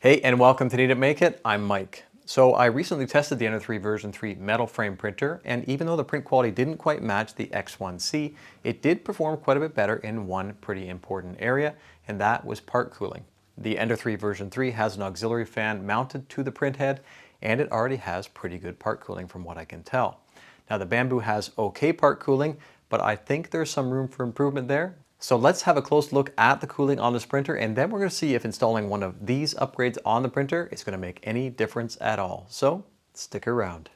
Hey, and welcome to Need It Make It. I'm Mike. So I recently tested the Ender 3 version 3 metal frame printer, and even though the print quality didn't quite match the X1C, it did perform quite a bit better in one pretty important area, and that was part cooling. The Ender 3 version 3 has an auxiliary fan mounted to the print head, and it already has pretty good part cooling from what I can tell. Now the Bambu has okay part cooling, but I think there's some room for improvement there. So let's have a close look at the cooling on this printer, and then we're going to see if installing one of these upgrades on the printer is going to make any difference at all. So stick around.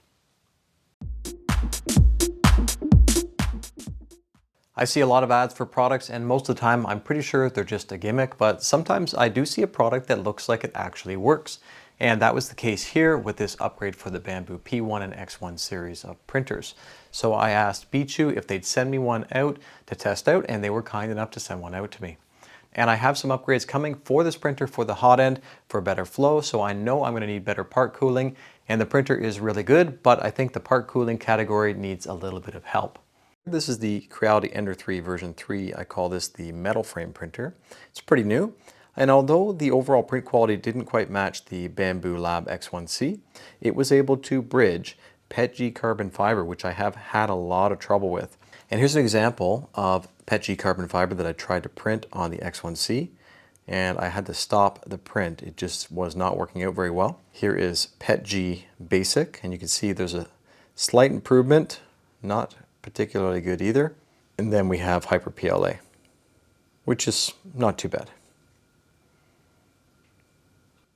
I see a lot of ads for products, and most of the time I'm pretty sure they're just a gimmick, but sometimes I do see a product that looks like it actually works. And that was the case here with this upgrade for the Bambu P1 and X1 series of printers. So I asked BIQU if they'd send me one out to test out, and they were kind enough to send one out to me. And I have some upgrades coming for this printer for the hot end for better flow, so I know I'm going to need better part cooling, and the printer is really good, but I think the part cooling category needs a little bit of help. This is the Creality Ender 3 version 3. I call this the metal frame printer. It's pretty new. And although the overall print quality didn't quite match the Bambu Lab X1C, it was able to bridge PETG carbon fiber, which I have had a lot of trouble with. And here's an example of PETG carbon fiber that I tried to print on the X1C, and I had to stop the print. It just was not working out very well. Here is PETG Basic, and you can see there's a slight improvement, not particularly good either. And then we have Hyper PLA, which is not too bad.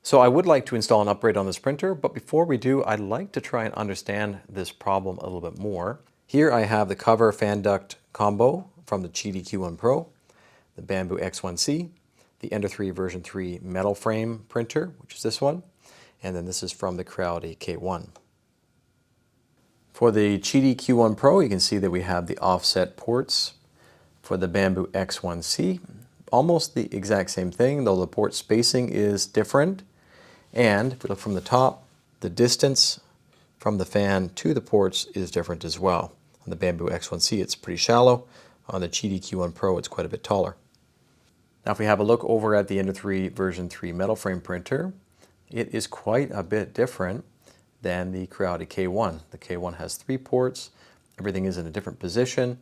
So I would like to install an upgrade on this printer, but before we do, I'd like to try and understand this problem a little bit more. Here I have the cover fan duct combo from the BIQU Pro, the Bambu X1C, the Ender 3 version 3 metal frame printer, which is this one, and then this is from the Creality K1. For the BIQU Pro, you can see that we have the offset ports. For the Bambu X1C, almost the exact same thing, though the port spacing is different. And if we look from the top, the distance from the fan to the ports is different as well. On the Bambu X1C, it's pretty shallow. On the BIQU Pro, it's quite a bit taller. Now, if we have a look over at the Ender 3 version 3 metal frame printer, it is quite a bit different than the Creality K1. The K1 has 3 ports, everything is in a different position,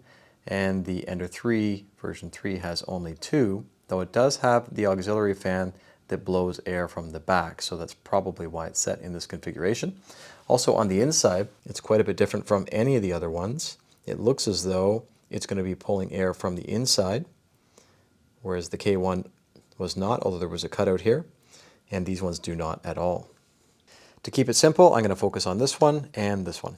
and the Ender 3 version 3 has only 2, though it does have the auxiliary fan that blows air from the back, so that's probably why it's set in this configuration. Also on the inside, it's quite a bit different from any of the other ones. It looks as though it's going to be pulling air from the inside, whereas the K1 was not, although there was a cutout here, and these ones do not at all. To keep it simple, I'm going to focus on this one and this one.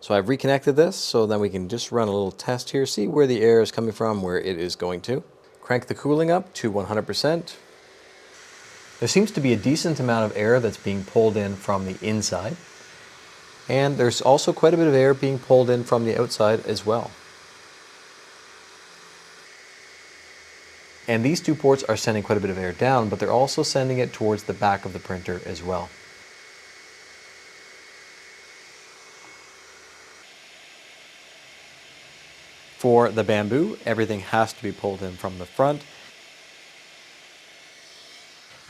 So I've reconnected this, so then we can just run a little test here, see where the air is coming from, where it is going to. Crank the cooling up to 100%. There seems to be a decent amount of air that's being pulled in from the inside. And there's also quite a bit of air being pulled in from the outside as well. And these 2 ports are sending quite a bit of air down, but they're also sending it towards the back of the printer as well. For the Bambu, everything has to be pulled in from the front.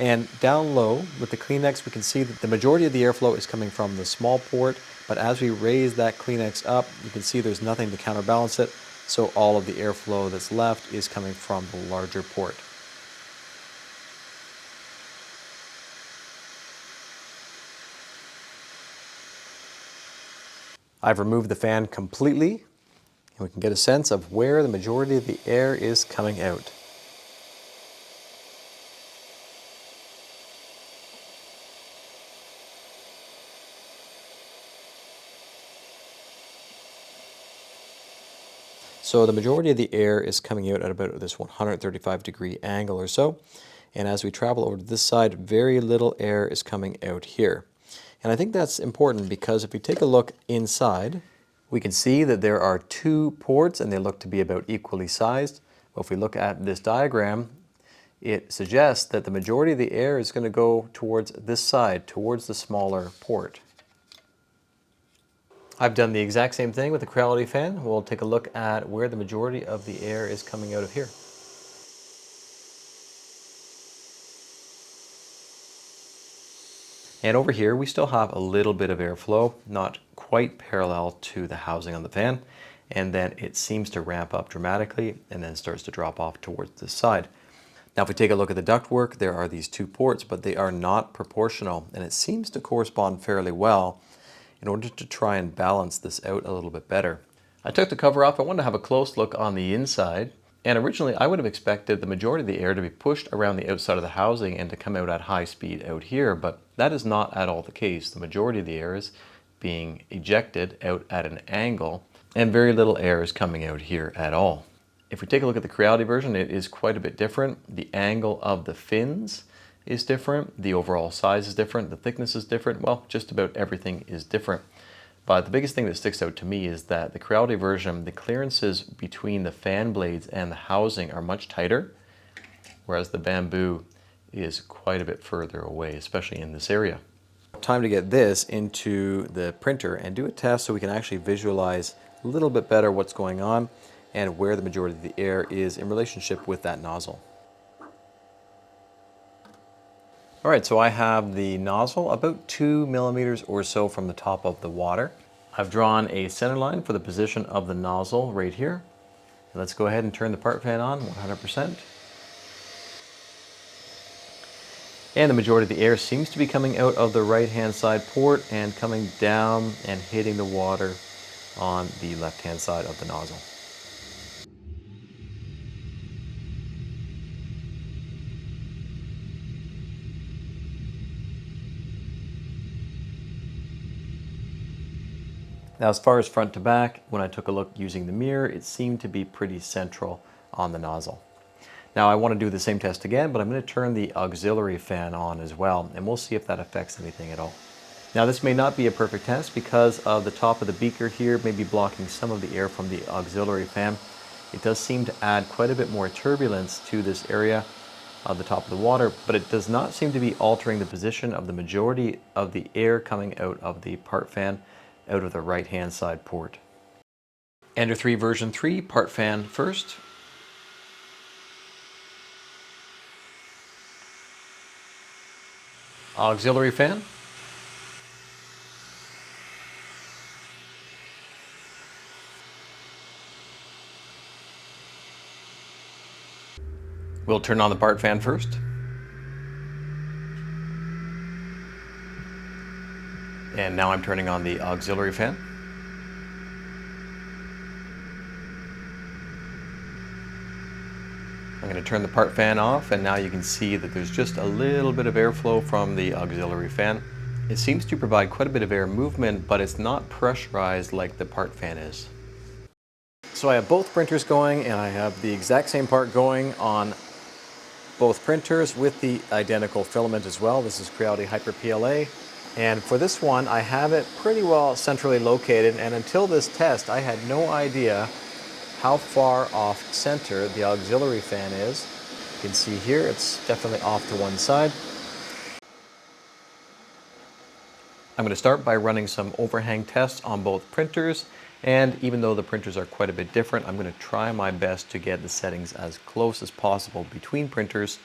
And down low with the Kleenex, we can see that the majority of the airflow is coming from the small port, but as we raise that Kleenex up, you can see there's nothing to counterbalance it, so all of the airflow that's left is coming from the larger port. I've removed the fan completely, and we can get a sense of where the majority of the air is coming out. So the majority of the air is coming out at about this 135-degree angle or so. And as we travel over to this side, very little air is coming out here. And I think that's important because if we take a look inside, we can see that there are 2 ports and they look to be about equally sized. But if we look at this diagram, it suggests that the majority of the air is going to go towards this side, towards the smaller port. I've done the exact same thing with the Creality fan. We'll take a look at where the majority of the air is coming out of here. And over here, we still have a little bit of airflow, not quite parallel to the housing on the fan. And then it seems to ramp up dramatically and then starts to drop off towards this side. Now, if we take a look at the ductwork, there are these two ports, but they are not proportional. And it seems to correspond fairly well in order to try and balance this out a little bit better. I took the cover off. I wanted to have a close look on the inside. And originally, I would have expected the majority of the air to be pushed around the outside of the housing and to come out at high speed out here, but that is not at all the case. The majority of the air is being ejected out at an angle, and very little air is coming out here at all. If we take a look at the Creality version, it is quite a bit different. The angle of the fins is different. The overall size is different. The thickness is different. Well, just about everything is different. But the biggest thing that sticks out to me is that the Creality version, the clearances between the fan blades and the housing are much tighter, whereas the Bambu is quite a bit further away, especially in this area. Time to get this into the printer and do a test so we can actually visualize a little bit better what's going on and where the majority of the air is in relationship with that nozzle. All right, so I have the nozzle about 2 millimeters or so from the top of the water. I've drawn a center line for the position of the nozzle right here. Let's go ahead and turn the part fan on 100%. And the majority of the air seems to be coming out of the right-hand side port and coming down and hitting the water on the left-hand side of the nozzle. Now, as far as front to back, when I took a look using the mirror, it seemed to be pretty central on the nozzle. Now, I want to do the same test again, but I'm going to turn the auxiliary fan on as well, and we'll see if that affects anything at all. Now, this may not be a perfect test because of the top of the beaker here may be blocking some of the air from the auxiliary fan. It does seem to add quite a bit more turbulence to this area of the top of the water, but it does not seem to be altering the position of the majority of the air coming out of the part fan out of the right-hand side port. Ender 3 version 3, part fan first. Auxiliary fan. We'll turn on the part fan first. And now I'm turning on the auxiliary fan. I'm going to turn the part fan off, and now you can see that there's just a little bit of airflow from the auxiliary fan. It seems to provide quite a bit of air movement, but it's not pressurized like the part fan is. So I have both printers going, and I have the exact same part going on both printers with the identical filament as well. This is Creality Hyper PLA. And for this one, I have it pretty well centrally located, and until this test, I had no idea how far off center the auxiliary fan is. You can see here, it's definitely off to one side. I'm going to start by running some overhang tests on both printers, and even though the printers are quite a bit different, I'm going to try my best to get the settings as close as possible between printers.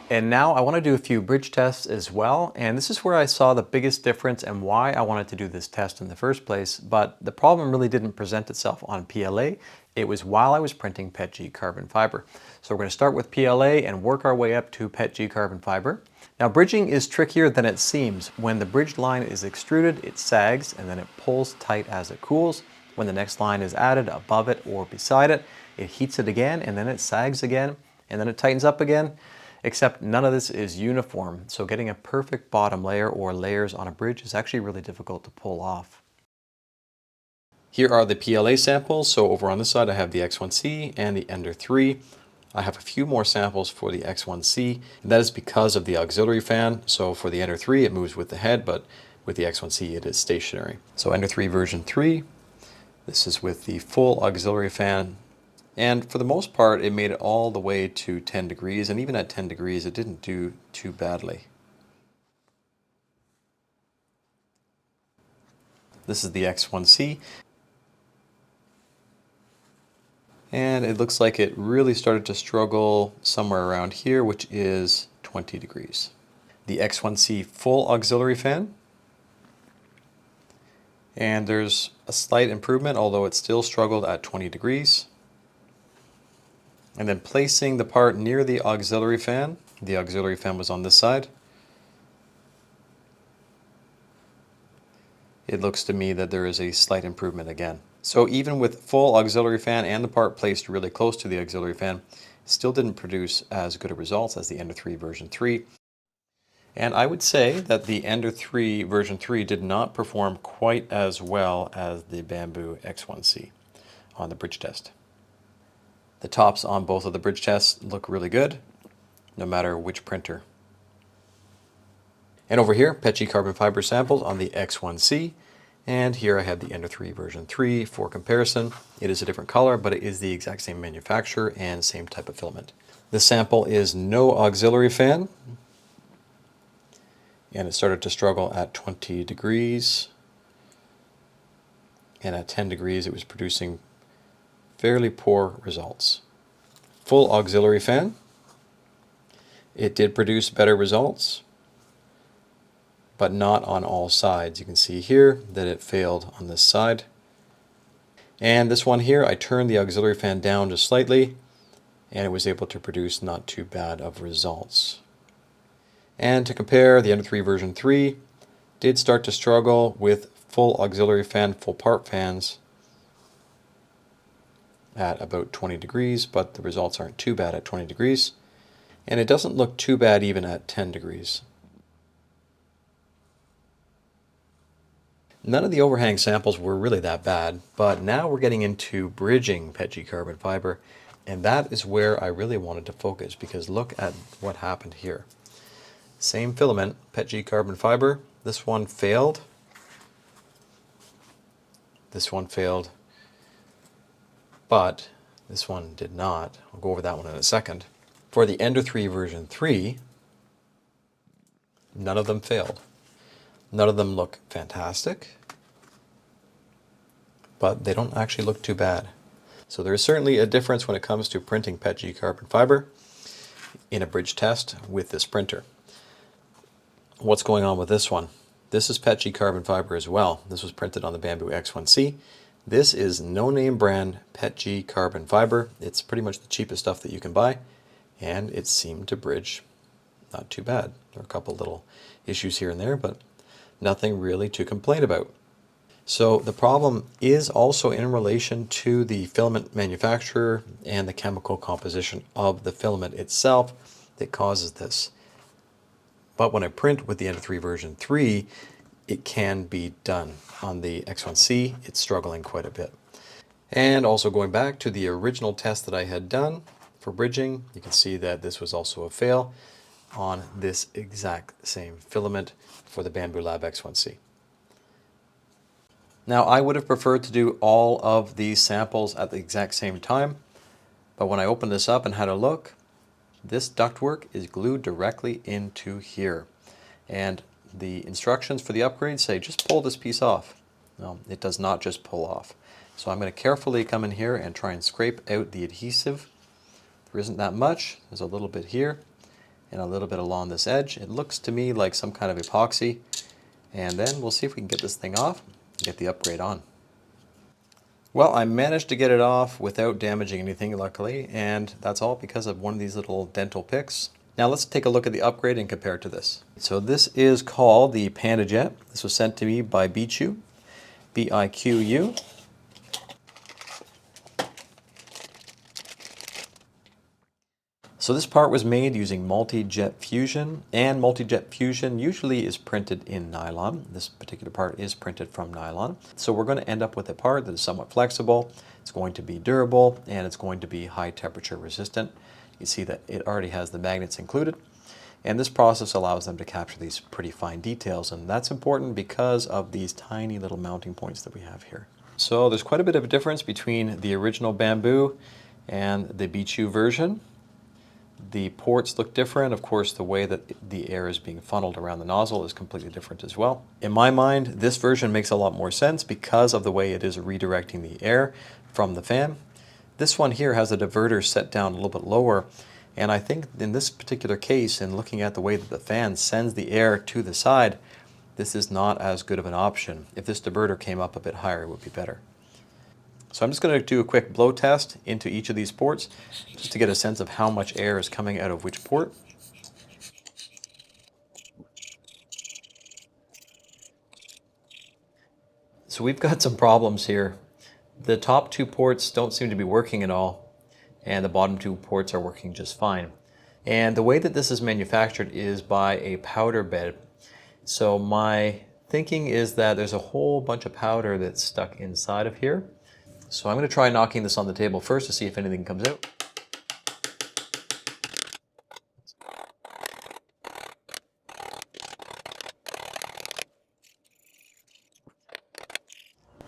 And now I want to do a few bridge tests as well, and this is where I saw the biggest difference and why I wanted to do this test in the first place, but the problem really didn't present itself on PLA. It was while I was printing PETG carbon fiber. So we're going to start with PLA and work our way up to PETG carbon fiber. Now, bridging is trickier than it seems. When the bridge line is extruded, it sags and then it pulls tight as it cools. When the next line is added above it or beside it, it heats it again and then it sags again and then it tightens up again. Except none of this is uniform, so getting a perfect bottom layer or layers on a bridge is actually really difficult to pull off. Here are the PLA samples. So over on this side I have the X1C and the Ender 3. I have a few more samples for the X1C, and that is because of the auxiliary fan. So for the Ender 3 it moves with the head, but with the X1C it is stationary. So Ender 3 version 3, this is with the full auxiliary fan. And for the most part, it made it all the way to 10 degrees, and even at 10 degrees, it didn't do too badly. This is the X1C. And it looks like it really started to struggle somewhere around here, which is 20 degrees. The X1C full auxiliary fan. And there's a slight improvement, although it still struggled at 20 degrees. And then placing the part near the auxiliary fan was on this side. It looks to me that there is a slight improvement again. So even with full auxiliary fan and the part placed really close to the auxiliary fan, it still didn't produce as good a results as the Ender 3 version 3. And I would say that the Ender 3 version 3 did not perform quite as well as the Bambu X1C on the bridge test. The tops on both of the bridge tests look really good, no matter which printer. And over here, PETG carbon fiber samples on the X1C. And here I have the Ender 3 version 3 for comparison. It is a different color, but it is the exact same manufacturer and same type of filament. This sample is no auxiliary fan. And it started to struggle at 20 degrees. And at 10 degrees, it was producing fairly poor results. Full auxiliary fan. It did produce better results, but not on all sides. You can see here that it failed on this side. And this one here, I turned the auxiliary fan down just slightly, and it was able to produce not too bad of results. And to compare, the Ender 3 version 3 did start to struggle with full auxiliary fan, full part fans at about 20 degrees, but the results aren't too bad at 20 degrees. And it doesn't look too bad even at 10 degrees. None of the overhang samples were really that bad, but now we're getting into bridging PETG carbon fiber, and that is where I really wanted to focus, because look at what happened here. Same filament, PETG carbon fiber. This one failed. This one failed. But this one did not. I'll go over that one in a second. For the Ender 3 version 3, none of them failed. None of them look fantastic, but they don't actually look too bad. So there is certainly a difference when it comes to printing PETG carbon fiber in a bridge test with this printer. What's going on with this one? This is PETG carbon fiber as well. This was printed on the Bambu X1C. This is no-name brand PETG carbon fiber. It's pretty much the cheapest stuff that you can buy, and it seemed to bridge not too bad. There are a couple little issues here and there, but nothing really to complain about. So the problem is also in relation to the filament manufacturer and the chemical composition of the filament itself that causes this. But when I print with the Ender 3 version 3, it can be done. On the X1C, it's struggling quite a bit. And also going back to the original test that I had done for bridging, you can see that this was also a fail on this exact same filament for the Bambu Lab X1C. Now, I would have preferred to do all of these samples at the exact same time, but when I opened this up and had a look, this ductwork is glued directly into here. And the instructions for the upgrade say just pull this piece off. No, it does not just pull off. So I'm going to carefully come in here and try and scrape out the adhesive. There isn't that much. There's a little bit here and a little bit along this edge. It looks to me like some kind of epoxy. And then we'll see if we can get this thing off and get the upgrade on. Well, I managed to get it off without damaging anything, luckily, and that's all because of one of these little dental picks. Now let's take a look at the upgrade and compare it to this. So this is called the Panda Jet. This was sent to me by BIQU, B-I-Q-U. So this part was made using multi-jet fusion, and multi-jet fusion usually is printed in nylon. This particular part is printed from nylon. So we're going to end up with a part that is somewhat flexible, it's going to be durable, and it's going to be high temperature resistant. You see that it already has the magnets included, and this process allows them to capture these pretty fine details, and that's important because of these tiny little mounting points that we have here. So there's quite a bit of a difference between the original Bambu and the BIQU version. The ports look different. Of course, the way that the air is being funneled around the nozzle is completely different as well. In my mind, this version makes a lot more sense because of the way it is redirecting the air from the fan. This one here has a diverter set down a little bit lower, and I think in this particular case, and looking at the way that the fan sends the air to the side, this is not as good of an option. If this diverter came up a bit higher, it would be better. So I'm just going to do a quick blow test into each of these ports, just to get a sense of how much air is coming out of which port. So we've got some problems here. The top two ports don't seem to be working at all, and the bottom two ports are working just fine. And the way that this is manufactured is by a powder bed. So my thinking is that there's a whole bunch of powder that's stuck inside of here. So I'm going to try knocking this on the table first to see if anything comes out.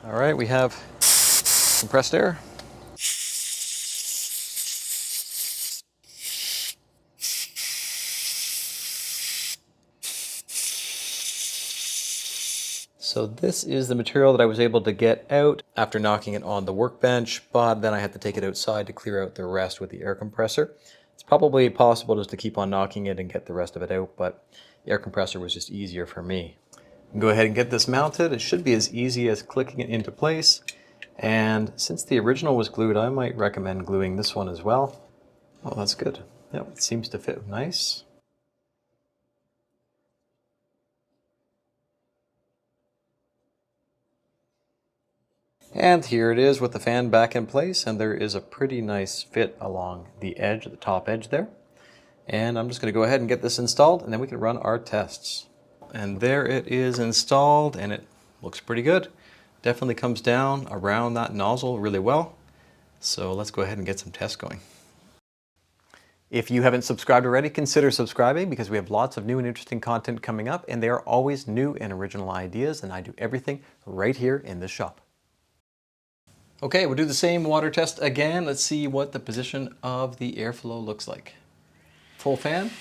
All right, we have compressed air. So this is the material that I was able to get out after knocking it on the workbench, but then I had to take it outside to clear out the rest with the air compressor. It's probably possible just to keep on knocking it and get the rest of it out, but the air compressor was just easier for me. Go ahead and get this mounted. It should be as easy as clicking it into place. And since the original was glued, I might recommend gluing this one as well. Oh, that's good. Yep, it seems to fit nice. And here it is with the fan back in place, and there is a pretty nice fit along the edge, the top edge there. And I'm just going to go ahead and get this installed, and then we can run our tests. And there it is installed, and it looks pretty good. Definitely comes down around that nozzle really well. So let's go ahead and get some tests going. If you haven't subscribed already, consider subscribing, because we have lots of new and interesting content coming up, and there are always new and original ideas, and I do everything right here in this shop. Okay, we'll do the same water test again. Let's see what the position of the airflow looks like. Full fan.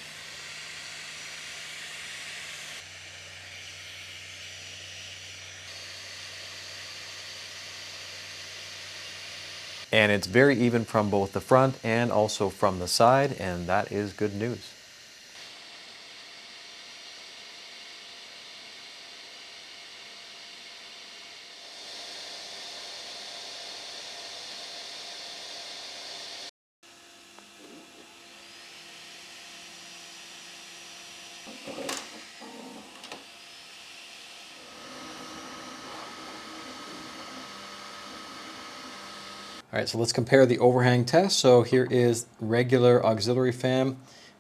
And it's very even from both the front and also from the side, and that is good news. All right, so let's compare the overhang test. So here is regular auxiliary fan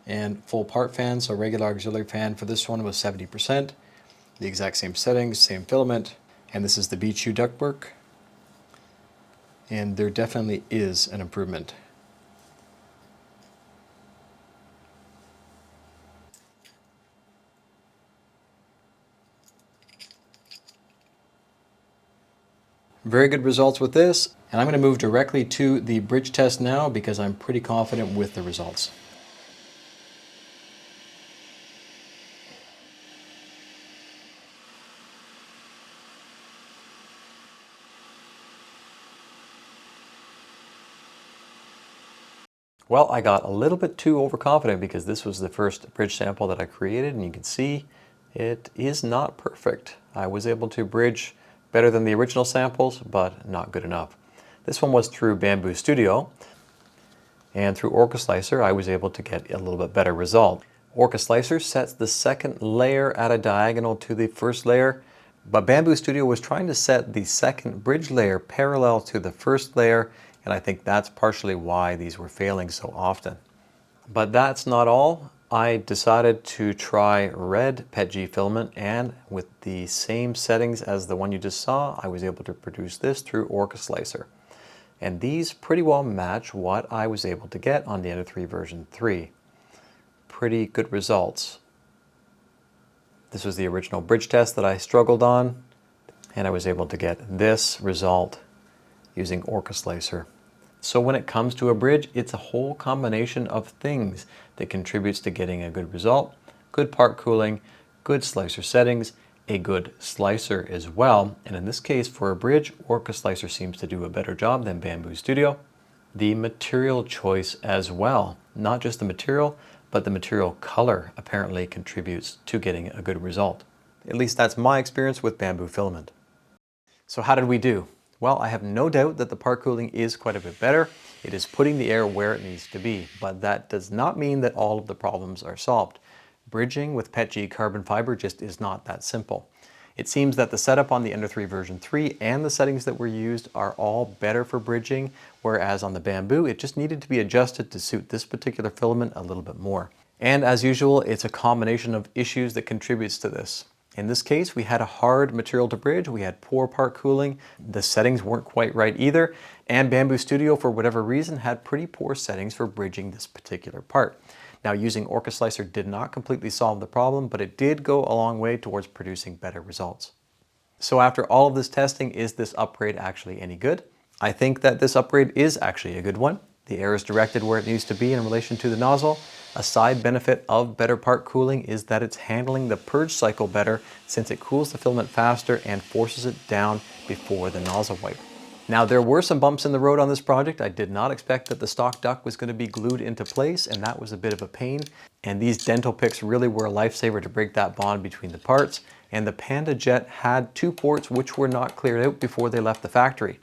and full part fan. So regular auxiliary fan for this one was 70%. The exact same settings, same filament. And this is the BIQU ductwork. And there definitely is an improvement. Very good results with this. And I'm going to move directly to the bridge test now because I'm pretty confident with the results. Well, I got a little bit too overconfident because this was the first bridge sample that I created, and you can see it is not perfect. I was able to bridge better than the original samples, but not good enough. This one was through Bambu Studio, and through Orca Slicer I was able to get a little bit better result. Orca Slicer sets the second layer at a diagonal to the first layer, but Bambu Studio was trying to set the second bridge layer parallel to the first layer, and I think that's partially why these were failing so often. But that's not all. I decided to try red PETG filament, and with the same settings as the one you just saw, I was able to produce this through Orca Slicer. And these pretty well match what I was able to get on the Ender 3 version 3. Pretty good results. This was the original bridge test that I struggled on, and I was able to get this result using Orca Slicer. So when it comes to a bridge, it's a whole combination of things that contributes to getting a good result. Good part cooling, good slicer settings, a good slicer as well. And in this case, for a bridge, Orca Slicer seems to do a better job than Bambu Studio. the material choice as well. Not just the material, but the material color apparently contributes to getting a good result. At least that's my experience with Bambu filament. So how did we do? Well, I have no doubt that the part cooling is quite a bit better. It is putting the air where it needs to be, but that does not mean that all of the problems are solved. Bridging with PETG carbon fiber just is not that simple. It seems that the setup on the Ender 3 version 3 and the settings that were used are all better for bridging, whereas on the Bambu, it just needed to be adjusted to suit this particular filament a little bit more. And as usual, it's a combination of issues that contributes to this. In this case, we had a hard material to bridge, we had poor part cooling, the settings weren't quite right either, and Bambu Studio, for whatever reason, had pretty poor settings for bridging this particular part. Now, using Orca Slicer did not completely solve the problem, but it did go a long way towards producing better results. So after all of this testing, is this upgrade actually any good? I think that this upgrade is actually a good one. The air is directed where it needs to be in relation to the nozzle. A side benefit of better part cooling is that it's handling the purge cycle better, since it cools the filament faster and forces it down before the nozzle wipe. Now, there were some bumps in the road on this project. I did not expect that the stock duct was going to be glued into place, and that was a bit of a pain. And these dental picks really were a lifesaver to break that bond between the parts. And the Panda Jet had 2 ports which were not cleared out before they left the factory.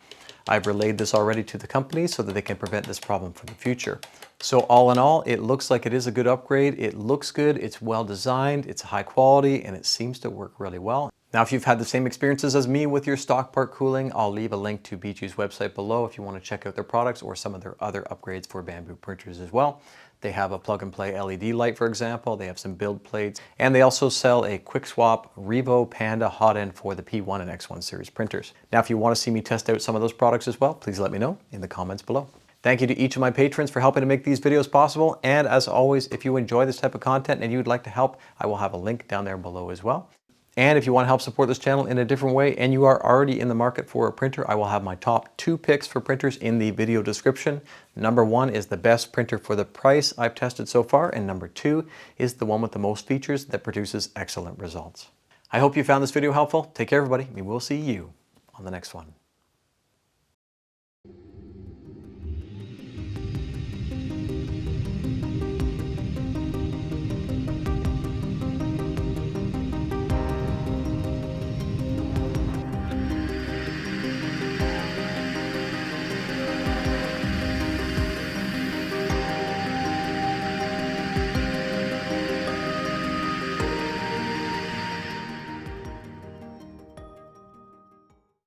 I've relayed this already to the company so that they can prevent this problem for the future. So all in all, it looks like it is a good upgrade. It looks good, it's well designed, it's high quality, and it seems to work really well. Now, if you've had the same experiences as me with your stock part cooling, I'll leave a link to BIQU's website below if you want to check out their products or some of their other upgrades for Bambu printers as well. They have a plug-and-play LED light, for example. They have some build plates, and they also sell a quick swap Revo Panda hot end for the P1 and X1 series printers. Now, if you want to see me test out some of those products as well, please let me know in the comments below. Thank you to each of my patrons for helping to make these videos possible. And as always, if you enjoy this type of content and you'd like to help, I will have a link down there below as well. And if you want to help support this channel in a different way and you are already in the market for a printer, I will have my top 2 picks for printers in the video description. Number 1 is the best printer for the price I've tested so far, and number 2 is the one with the most features that produces excellent results. I hope you found this video helpful. Take care, everybody, and we'll see you on the next one.